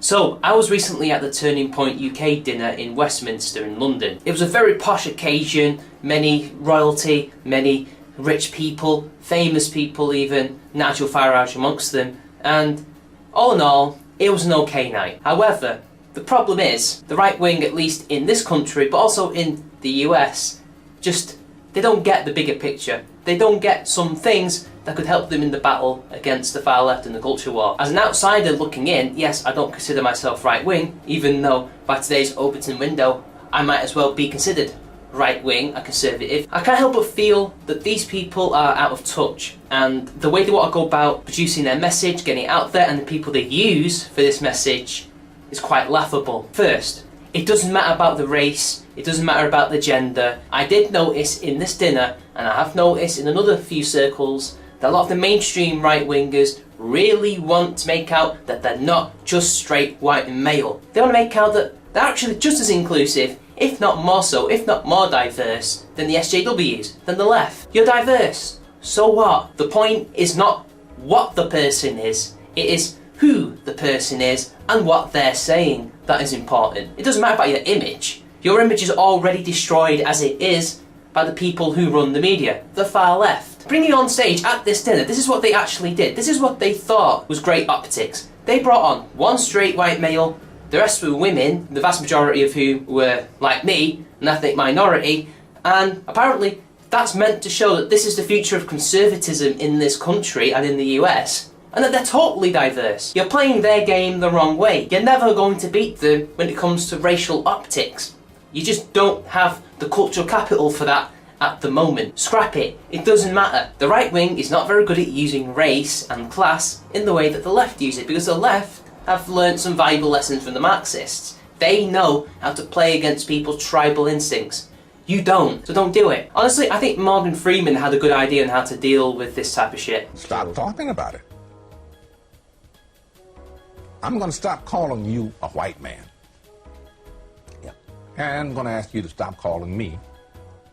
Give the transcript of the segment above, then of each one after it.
So, I was recently at the Turning Point UK dinner in Westminster in London. It was a very posh occasion, many royalty, many rich people, famous people even, Nigel Farage amongst them, and all in all, it was an okay night. However, the problem is, the right wing, at least in this country, but also in the US, they don't get the bigger picture. They don't get some things that could help them in the battle against the far left and the culture war. As an outsider looking in, yes, I don't consider myself right wing, even though by today's Overton window, I might as well be considered right wing, a conservative. I can't help but feel that these people are out of touch, and the way they want to go about producing their message, getting it out there, and the people they use for this message is quite laughable. First, it doesn't matter about the race, it doesn't matter about the gender. I did notice in this dinner, and I have noticed in another few circles, that a lot of the mainstream right-wingers really want to make out that they're not just straight white and male. They want to make out that they're actually just as inclusive, if not more so, if not more diverse than the SJWs, than the left. You're diverse. So what? The point is not what the person is, it is who the person is and what they're saying that is important. It doesn't matter about your image. Your image is already destroyed as it is by the people who run the media, the far left. Bringing on stage at this dinner, this is what they actually did. This is what they thought was great optics. They brought on one straight white male, the rest were women, the vast majority of whom were like me, an ethnic minority, and apparently that's meant to show that this is the future of conservatism in this country and in the US, and that they're totally diverse. You're playing their game the wrong way. You're never going to beat them when it comes to racial optics. You just don't have the cultural capital for that at the moment. Scrap it. It doesn't matter. The right wing is not very good at using race and class in the way that the left use it, because the left have learnt some valuable lessons from the Marxists. They know how to play against people's tribal instincts. You don't, so don't do it. Honestly, I think Morgan Freeman had a good idea on how to deal with this type of shit. Stop talking about it. I'm going to stop calling you a white man. Yeah. And I'm going to ask you to stop calling me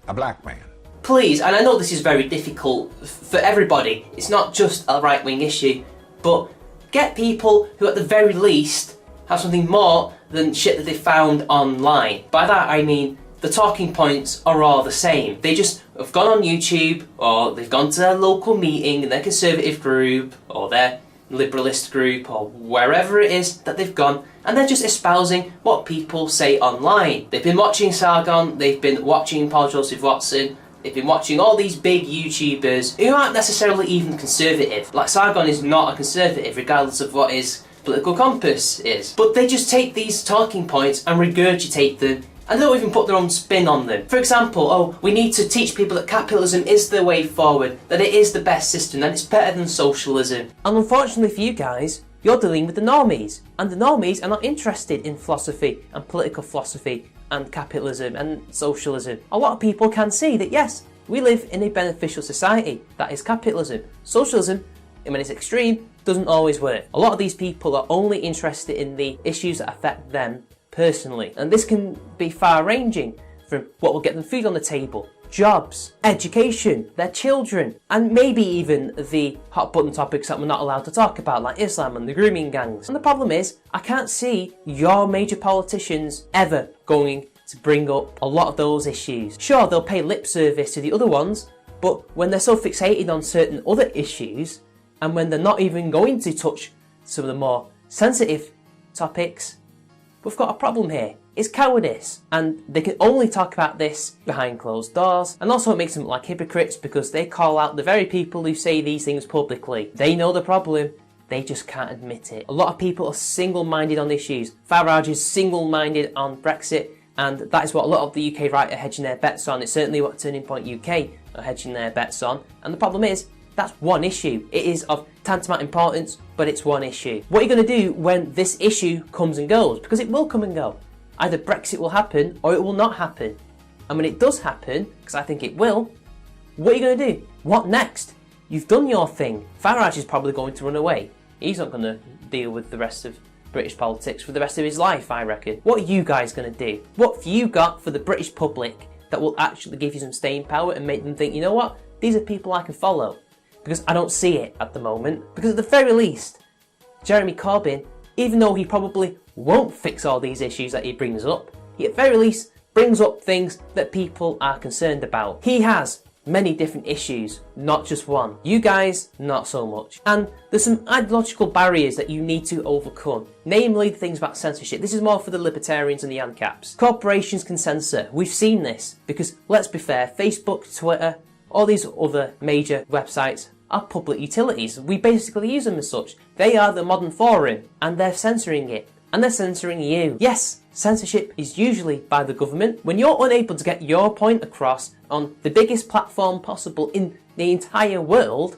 a black man. Please, and I know this is very difficult for everybody. It's not just a right-wing issue, but get people who at the very least have something more than shit that they found online. By that I mean the talking points are all the same. They just have gone on YouTube, or they've gone to their local meeting in their conservative group, or their liberalist group, or wherever it is that they've gone, and they're just espousing what people say online. They've been watching Sargon, they've been watching Paul Joseph Watson, they've been watching all these big YouTubers who aren't necessarily even conservative. Like, Sargon is not a conservative, regardless of what his political compass is. But they just take these talking points and regurgitate them, and they don't even put their own spin on them. For example, oh, we need to teach people that capitalism is the way forward, that it is the best system, that it's better than socialism. And unfortunately for you guys, you're dealing with the normies, and the normies are not interested in philosophy and political philosophy and capitalism and socialism. A lot of people can see that yes, we live in a beneficial society, that is capitalism. Socialism, when it's extreme, doesn't always work. A lot of these people are only interested in the issues that affect them personally, and this can be far-ranging from what will get them food on the table, jobs, education, their children, and maybe even the hot-button topics that we're not allowed to talk about, like Islam and the grooming gangs. And the problem is, I can't see your major politicians ever going to bring up a lot of those issues. Sure, they'll pay lip service to the other ones, but when they're so fixated on certain other issues, and when they're not even going to touch some of the more sensitive topics, we've got a problem here. It's cowardice, and they can only talk about this behind closed doors, and also it makes them look like hypocrites because they call out the very people who say these things publicly. They know the problem, they just can't admit it. A lot of people are single-minded on issues. Farage is single-minded on Brexit, and that is what a lot of the UK right are hedging their bets on. It's certainly what Turning Point UK are hedging their bets on, and the problem is, that's one issue. It is of tantamount importance, but it's one issue. What are you going to do when this issue comes and goes? Because it will come and go. Either Brexit will happen or it will not happen. And when it does happen, because I think it will, what are you going to do? What next? You've done your thing. Farage is probably going to run away. He's not going to deal with the rest of British politics for the rest of his life, I reckon. What are you guys going to do? What have you got for the British public that will actually give you some staying power and make them think, you know what? These are people I can follow. Because I don't see it at the moment. Because at the very least, Jeremy Corbyn even though he probably won't fix all these issues that he brings up, he at very least brings up things that people are concerned about. He has many different issues, not just one. You guys, not so much. And there's some ideological barriers that you need to overcome, namely the things about censorship. This is more for the libertarians and the ANCAPs. Corporations can censor. We've seen this because, let's be fair, Facebook, Twitter, all these other major websites are public utilities. We basically use them as such. They are the modern forum, and they're censoring it. And they're censoring you. Yes, censorship is usually by the government. When you're unable to get your point across on the biggest platform possible in the entire world,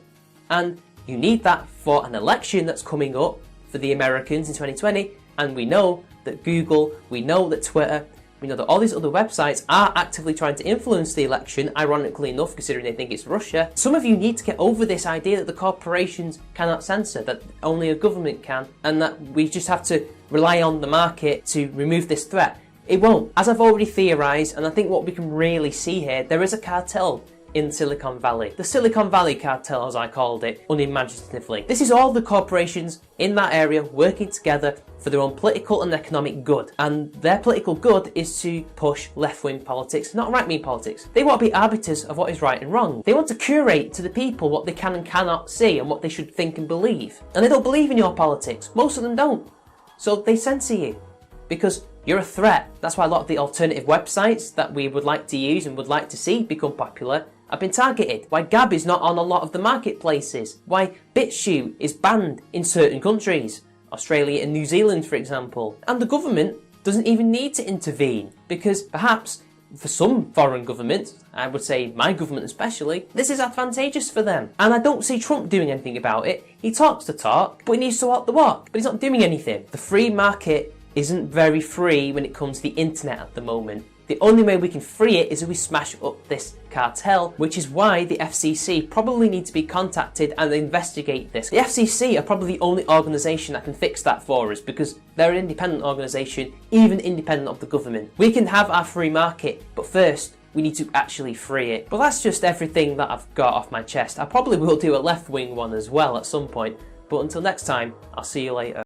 and you need that for an election that's coming up for the Americans in 2020, and we know that Google, we know that Twitter, we know that all these other websites are actively trying to influence the election, ironically enough, considering they think it's Russia. Some of you need to get over this idea that the corporations cannot censor, that only a government can, and that we just have to rely on the market to remove this threat. It won't. As I've already theorised, and I think what we can really see here, there is a cartel in Silicon Valley. The Silicon Valley cartel, as I called it, unimaginatively. This is all the corporations in that area working together for their own political and economic good. And their political good is to push left-wing politics, not right-wing politics. They want to be arbiters of what is right and wrong. They want to curate to the people what they can and cannot see and what they should think and believe. And they don't believe in your politics. Most of them don't. So they censor you because you're a threat. That's why a lot of the alternative websites that we would like to use and would like to see become popular have been targeted. Why Gab is not on a lot of the marketplaces. Why BitChute is banned in certain countries. Australia and New Zealand, for example. And the government doesn't even need to intervene because perhaps for some foreign governments, I would say my government especially, this is advantageous for them. And I don't see Trump doing anything about it. He talks the talk, but he needs to walk the walk. But he's not doing anything. The free market isn't very free when it comes to the internet at the moment. The only way we can free it is if we smash up this cartel, which is why the FCC probably need to be contacted and investigate this. The FCC are probably the only organisation that can fix that for us because they're an independent organisation, even independent of the government. We can have our free market, but first we need to actually free it. But that's just everything that I've got off my chest. I probably will do a left-wing one as well at some point, but until next time, I'll see you later.